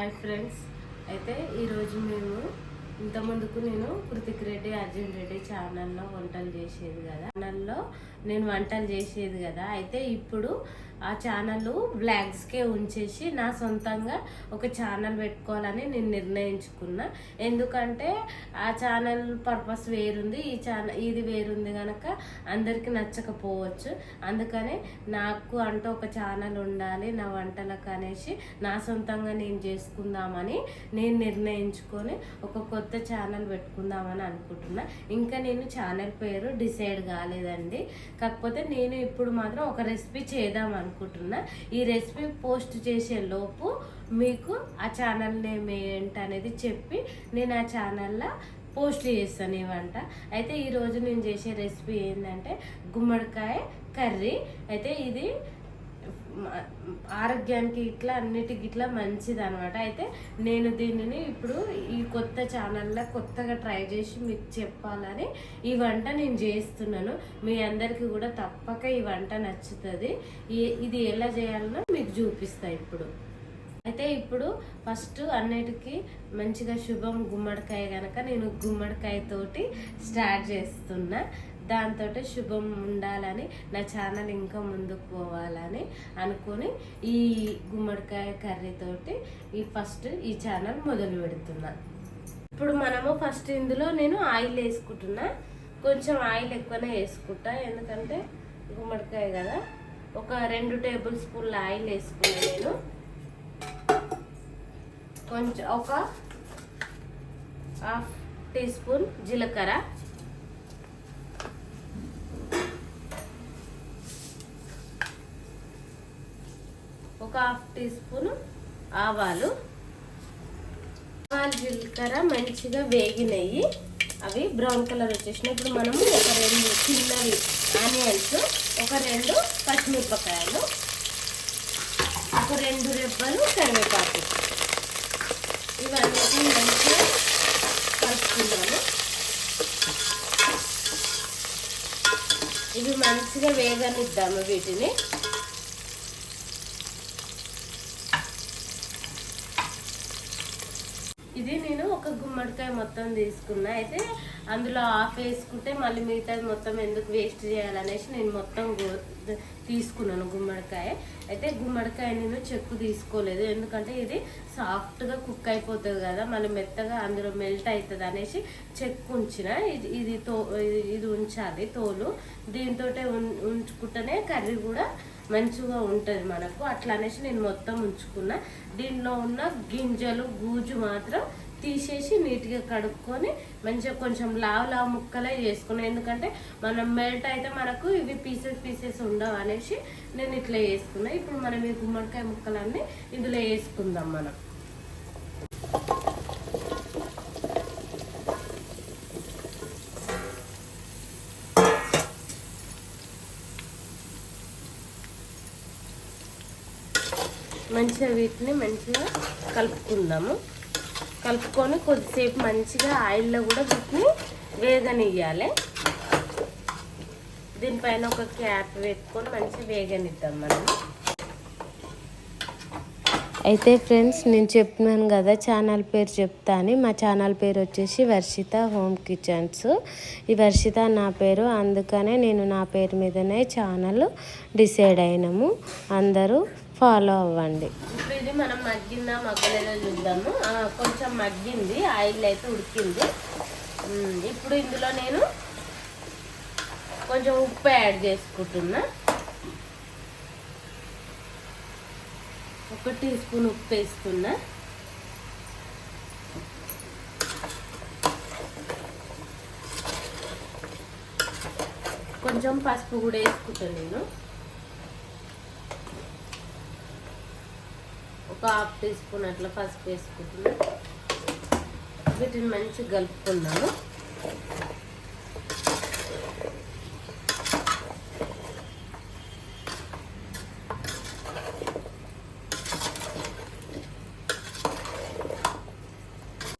Hi friends, అయితే ఈరోజు మేము ఇంతకుముందుకు నేను కృతిక్ రెడ్డి అర్జున్ రెడ్డి ఛానల్లో వంటలు చేసేది కదా, అయితే ఇప్పుడు ఆ ఛానల్ బ్లాగ్స్కే ఉంచేసి నా సొంతంగా ఒక ఛానల్ పెట్టుకోవాలని నేను నిర్ణయించుకున్నా. ఎందుకంటే ఆ ఛానల్ పర్పస్ వేరుంది, ఇది వేరుంది కనుక అందరికీ నచ్చకపోవచ్చు. అందుకనే నాకు అంటూ ఒక ఛానల్ ఉండాలి నా వంటలకు అనేసి నా సొంతంగా నేను చేసుకుందామని నేను నిర్ణయించుకొని ఒక కొత్త ఛానల్ పెట్టుకుందామని అనుకుంటున్నా. ఇంకా నేను ఛానల్ పేరు డిసైడ్ కాలేదండి. కాకపోతే నేను ఇప్పుడు మాత్రం ఒక రెసిపీ చేద్దాం అనుకుంటున్నా. ఈ రెసిపీ పోస్ట్ చేసే లోపు మీకు ఆ ఛానల్ నేమ్ ఏంటనేది చెప్పి నేను ఆ ఛానల్లో పోస్ట్ చేస్తాను ఈ వంట. అయితే ఈరోజు నేను చేసే రెసిపీ ఏంటంటే గుమ్మడికాయ కర్రీ. అయితే ఇది ఆరోగ్యానికి ఇట్లా అన్నిటికి ఇట్లా మంచిది అనమాట. అయితే నేను దీనిని ఇప్పుడు ఈ కొత్త ఛానల్లో కొత్తగా ట్రై చేసి మీకు చెప్పాలని ఈ వంట నేను చేస్తున్నాను. మీ అందరికీ కూడా తప్పక ఈ వంట నచ్చుతుంది. ఇది ఎలా చేయాలనో మీకు చూపిస్తా ఇప్పుడు. అయితే ఇప్పుడు ఫస్ట్ అన్నిటికీ మంచిగా శుభం గుమ్మడికాయ కనుక నేను గుమ్మడికాయతోటి స్టార్ట్ చేస్తున్నా. దాంతో శుభం ఉండాలని నా ఛానల్ ఇంకా ముందుకు పోవాలని అనుకొని ఈ గుమ్మడికాయ కర్రీతోటి ఫస్ట్ ఈ ఛానల్ మొదలు పెడుతున్నా. ఇప్పుడు మనము ఫస్ట్ ఇందులో నేను ఆయిల్ వేసుకుంటున్నా. కొంచెం ఆయిల్ ఎక్కువనే వేసుకుంటా, ఎందుకంటే గుమ్మడికాయ కదా. ఒక 2 టేబుల్ స్పూన్ల ఆయిల్ వేసుకున్నా నేను. కొంచెం ఒక 1/2 టీ స్పూన్ జీలకర్ర, ఒక 1/2 టీ స్పూన్ ఆవాలు. జీలకర్ర మంచిగా వేగినాయి, అవి బ్రౌన్ కలర్ వచ్చేసినాయి. ఇప్పుడు మనము ఒక 2 చిన్నవి ఆనియన్స్, ఒక 2 పచ్చిమిరపకాయలు, ఒక 2 రెబ్బలు కరివేపాకు, ఇవన్నీ మంచిగా కలుపుకున్నాము. ఇవి మంచిగా వేగనిద్దాము వీటిని. ఇది నేను ఒక గుమ్మడికాయ మొత్తం తీసుకున్నా. అయితే అందులో హాఫ్ వేసుకుంటే మళ్ళీ మిగతాది మొత్తం ఎందుకు వేస్ట్ చేయాలనేసి నేను మొత్తం తీసుకున్నాను గుమ్మడికాయ. అయితే గుమ్మడికాయ నేను చెక్కు తీసుకోలేదు, ఎందుకంటే ఇది సాఫ్ట్గా కుక్ అయిపోతుంది కదా, మళ్ళీ మెత్తగా అందులో మెల్ట్ అవుతుంది అనేసి చెక్కు ఉంచిన. ఇది ఉంచాలి తోలు. దీంతో ఉంచుకుంటేనే కర్రీ కూడా మంచిగా ఉంటుంది మనకు. అట్లా అనేసి నేను మొత్తం ఉంచుకున్నా. దీనిలో ఉన్న గింజలు గూజు మాత్రం తీసేసి నీట్గా కడుక్కొని మంచిగా కొంచెం లావు ముక్కలే చేసుకున్నాను. ఎందుకంటే మనం మెల్ట్ అయితే మనకు ఇవి పీసెస్ ఉండవు అనేసి నేను ఇట్లా వేసుకున్నా. ఇప్పుడు మనం ఈ గుమ్మడికాయ ముక్కలన్నీ ఇందులో వేసుకుందాం మనం. మంచిగా వీటిని మంచిగా కలుపుకుందాము. కలుపుకొని కొద్దిసేపు మంచిగా ఆయిల్లో కూడా వీటిని వేగనియ్యాలి. దీనిపైన ఒక క్యాప్ పెట్టుకొని మంచిగా వేగనిద్దాం మనం. అయితే ఫ్రెండ్స్, నేను చెప్తున్నాను కదా ఛానల్ పేరు చెప్తా అని. మా ఛానల్ పేరు వచ్చేసి వర్షిత హోమ్ కిచెన్స్. ఈ వర్షిత నా పేరు, అందుకనే నేను నా పేరు మీదనే ఛానల్ డిసైడ్ అయినాము. అందరూ ఫాలో అవ్వండి. ఇప్పుడు ఇది మనం మగ్గిందా మగ్గలేదో చూద్దాము. కొంచెం మగ్గింది, ఆయిల్ అయితే ఉడికింది. ఇప్పుడు ఇందులో నేను కొంచెం ఉప్పు యాడ్ చేసుకుంటున్నా. 1 టీ స్పూన్ ఉప్పు వేస్తున్నా. కొంచెం పసుపు కూడా వేసుకుంటాను నేను. ఒక 1/2 టీ స్పూన్ అట్లా పసుపు వేసుకుంటున్నా. వీటిని మంచిగా కలుపుకున్నాము.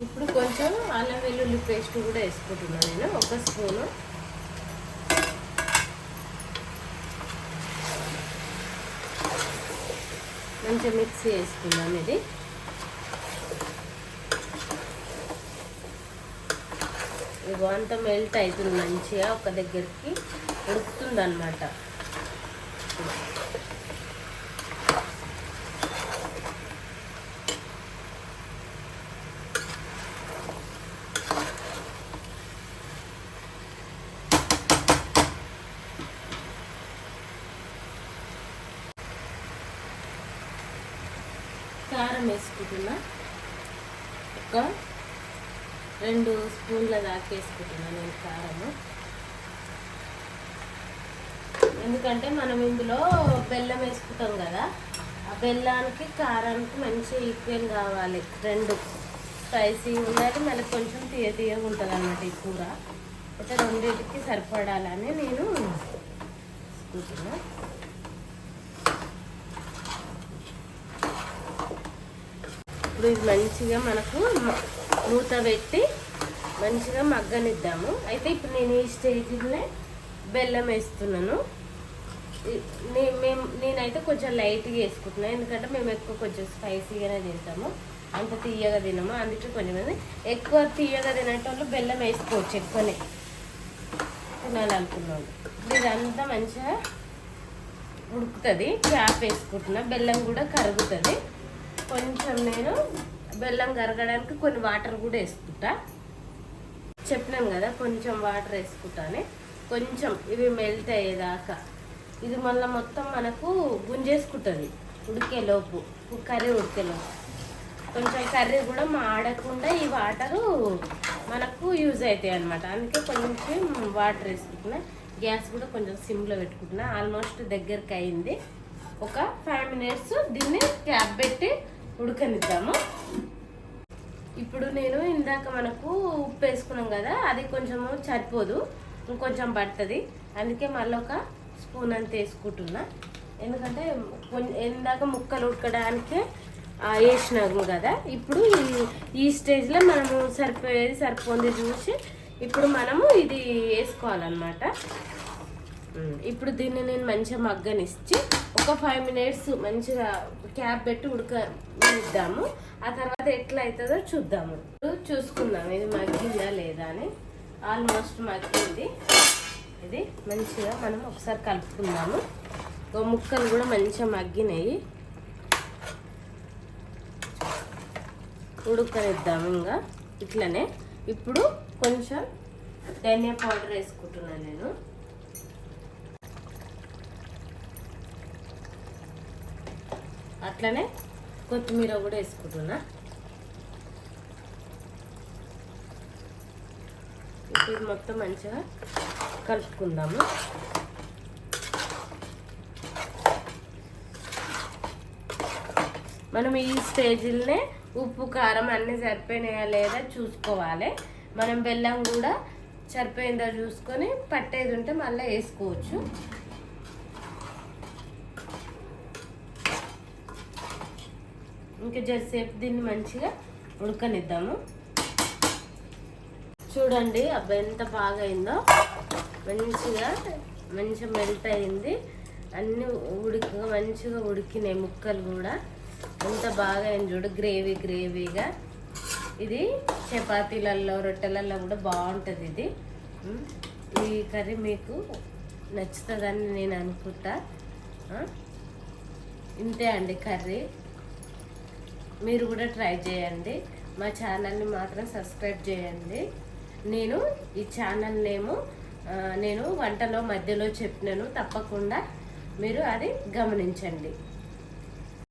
ఇప్పుడు కొంచెం అల్లం వెల్లుల్లి పేస్ట్ కూడా వేసుకుంటున్నాను నేను, 1 స్పూను. మంచిగా మిక్స్ చేసుకుందాం ఇది. అగో అంత మెల్ట్ అవుతుంది, మంచిగా ఒక దగ్గరికి ఉడుకుతుంది అన్నమాట. కారం వేసుకుంటున్నా, ఒక 2 స్పూన్ల దాకా వేసుకుంటున్నా నేను కారము. ఎందుకంటే మనం ఇందులో బెల్లం వేసుకుంటాం కదా, ఆ బెల్లానికి కారానికి మంచి ఈక్వల్ కావాలి. 2 స్పైసీ ఉండాలి, మళ్ళీ కొంచెం తీయగా ఉంటుంది అన్నమాట ఈ కూర. అయితే 2టికి సరిపడాలని నేను వేసుకుంటున్నా. ఇప్పుడు ఇది మంచిగా మనకు మూత పెట్టి మంచిగా మగ్గనిద్దాము. అయితే ఇప్పుడు నేను ఈ స్టేజ్లోనే బెల్లం వేస్తున్నాను. నేనైతే కొంచెం లైట్గా వేసుకుంటున్నాను, ఎందుకంటే మేము ఎక్కువ కొంచెం స్పైసీగానే చేస్తాము, అంత తీయగా తినము. అందుకే కొంచెం ఎక్కువ తీయగా తినేటోళ్ళు బెల్లం వేసుకోవచ్చు, ఎక్కువనే తినాలనుకున్నాను. ఇదంతా మంచిగా ఉడుకుతుంది. క్యాప్ వేసుకుంటున్నా, బెల్లం కూడా కరుగుతుంది. కొంచెం నేను బెల్లం కరగడానికి కొన్ని వాటర్ కూడా వేసుకుంటా. చెప్పినాను కదా కొంచెం వాటర్ వేసుకుంటానే, కొంచెం ఇవి మెల్ట్ అయ్యేదాకా. ఇది మళ్ళీ మొత్తం మనకు గుంజేసుకుంటుంది ఉడికేలోపు, కర్రీ ఉడికేలోపు. కొంచెం కర్రీ కూడా మాడకుండా ఈ వాటరు మనకు యూజ్ అవుతాయి అన్నమాట. అందుకే కొంచెం వాటర్ వేసుకుంటున్నా. గ్యాస్ కూడా కొంచెం సిమ్లో పెట్టుకుంటున్నా. ఆల్మోస్ట్ దగ్గరికి అయింది. ఒక 5 మినిట్స్ దీన్ని క్యాప్ పెట్టి ఉడకనిద్దాము. ఇప్పుడు నేను ఇందాక మనకు ఉప్పు వేసుకున్నాం కదా, అది కొంచెము సరిపోదు, ఇంకొంచెం పడుతుంది. అందుకే మళ్ళీ ఒక స్పూన్ అంత వేసుకుంటున్నా. ఎందుకంటే ఇందాక ముక్కలు ఉడకడానికే వేసినాము కదా. ఇప్పుడు ఈ స్టేజ్లో మనము సరిపోయింది చూసి ఇప్పుడు మనము ఇది వేసుకోవాలన్నమాట. ఇప్పుడు దీన్ని నేను మంచిగా మగ్గనిచ్చి ఒక 5 మినిట్స్ మంచిగా క్యాప్ పెట్టి ఉడకనిద్దాము. ఆ తర్వాత ఎట్లా అవుతుందో చూద్దాము. చూసుకుందాం ఇది మగ్గిందా లేదా అని. ఆల్మోస్ట్ మగ్గింది. ఇది మంచిగా మనం ఒకసారి కలుపుకుందాము. ముక్కలు కూడా మంచిగా మగ్గినాయి. ఉడకనిద్దాము ఇంకా ఇట్లనే. ఇప్పుడు కొంచెం ధనియా పౌడర్ వేసుకుంటున్నాను నేను. అట్లనే కొత్తిమీర కూడా వేసుకుంటున్నా. ఇప్పుడు మొత్తం మంచిగా కలుపుకుందాము. మనం ఈ స్టేజ్లోనే ఉప్పు కారం అన్నీ సరిపోయినాయా లేదా చూసుకోవాలి. మనం బెల్లం కూడా సరిపోయిందా చూసుకొని పట్టేది ఉంటే మళ్ళీ వేసుకోవచ్చు. ఇంకా జరసేపు దీన్ని మంచిగా ఉడకనిద్దాము. చూడండి అబ్బాయి ఎంత బాగా అయిందో, మంచిగా మెల్ట్ అయింది. అన్నీ మంచిగా ఉడికినాయి ముక్కలు కూడా. ఎంత బాగా అయింది చూడు, గ్రేవీగా. ఇది చపాతీలలో రొట్టెలలో కూడా బాగుంటుంది. ఇది ఈ కర్రీ మీకు నచ్చుతుందని నేను అనుకుంటా. ఇంతే అండి కర్రీ. మీరు కూడా ట్రై చేయండి. మా ఛానల్ని మాత్రం సబ్స్క్రైబ్ చేయండి. నేను ఈ ఛానల్ నేము నేను వంటలో మధ్యలో చెప్పినాను, తప్పకుండా మీరు అది గమనించండి.